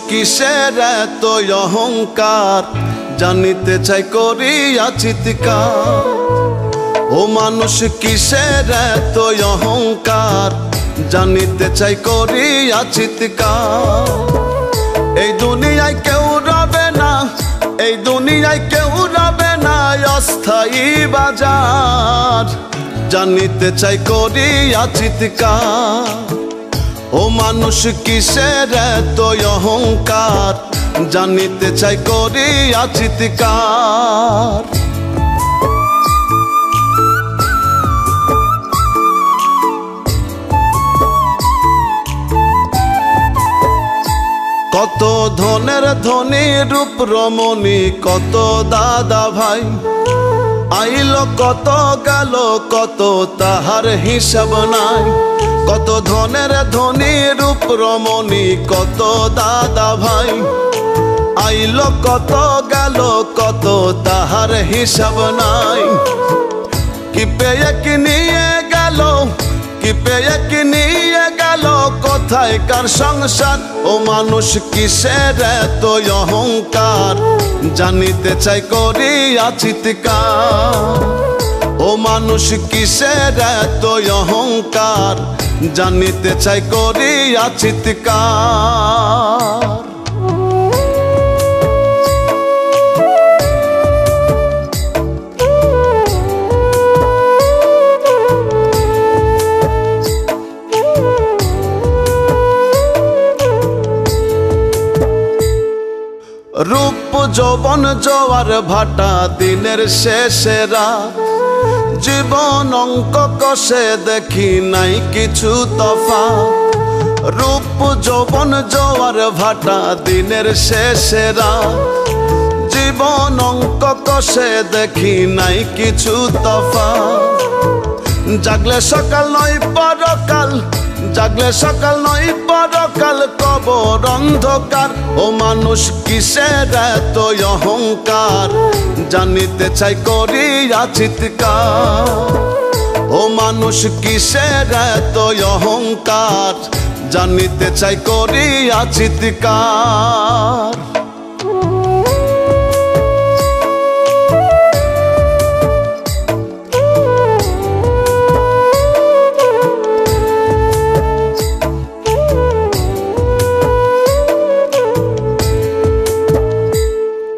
কিসের এত অহংকার, জানিতে চাই করিয়া চিৎকার। ও মানুষ কিসের এত অহংকার, জানিতে চাই করিয়া চিৎকার। এই দুনিয়ায় কেউ রবে না, এই দুনিয়ায় কেউ রবে না অস্থায়ী বাজার, জানিতে চাই করিয়া চিৎকার। ও মানুষ কিসের এত অহংকার, জানিতে চাই করিয়া চিৎকার। কত ধনের ধনী রূপ রমণী, কত দাদা ভাই আইল কত গেল, কত তাহার হিসাব নাই। কত ধনের ধনী রূপ রমণী, কত দাদা ভাই আইল কত গেল, কত তাহার হিসাব নাই। কি পেয়ে কি নিয়ে গেল, কি পেয়ে কি নিয়ে গেল, কোথায় কার সংসার। ও মানুষ কিসের এত অহংকার, জানিতে চাই করিয়া চিৎকার। ও মানুষ কিসের এত অহংকার, জানিতে চাই করিয়া চিৎকার। রূপ যৌবন জোয়ার ভাটা, দিনের শেষে রাত, জীবন অঙ্ক কষে দেখি নাই কিছু তফাৎ। রূপ যৌবন জোয়ার ভাটা, দিনের শেষে রাত, জীবন অঙ্ক কষে দেখি নাই কিছু তফাৎ। জাগলে সকাল নয় পরকাল, জাগলে সকাল নয় পরকাল, কবর অন্ধকার। ও মানুষ কিসের এত অহংকার, জানিতে চাই করিয়া চিৎকার। ও মানুষ কিসের এত অহংকার, জানিতে চাই করিয়া চিৎকার।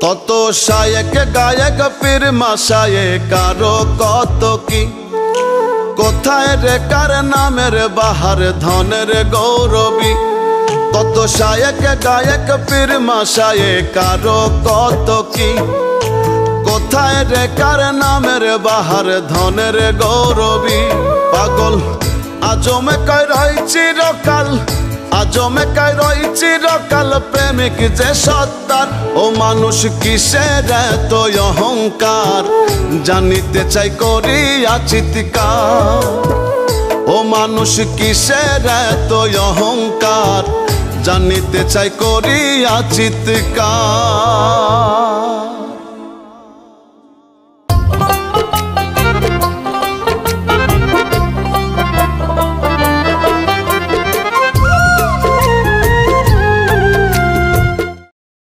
কত শায়েক গায়ক পীর মাশায়েক কারো কত কি, কোথায় রে কার নামের বাহার ধনের গৌরবী। কত শায়েক গায়ক পীর মাশায়েক কারো কত কি, কোথায় রে কার নামের বাহার ধনের গৌরবী। পাগল আজমে কয় রই চিরকাল, আজমে কায় রই চিরকাল, প্রেমিক যে সত্তার। ও মানুষ কিসের এত অহংকার, জানিতে চাই করিয়া চিৎকার। ও মানুষ কিসের এত অহংকার, জানিতে চাই করিয়া চিৎকার।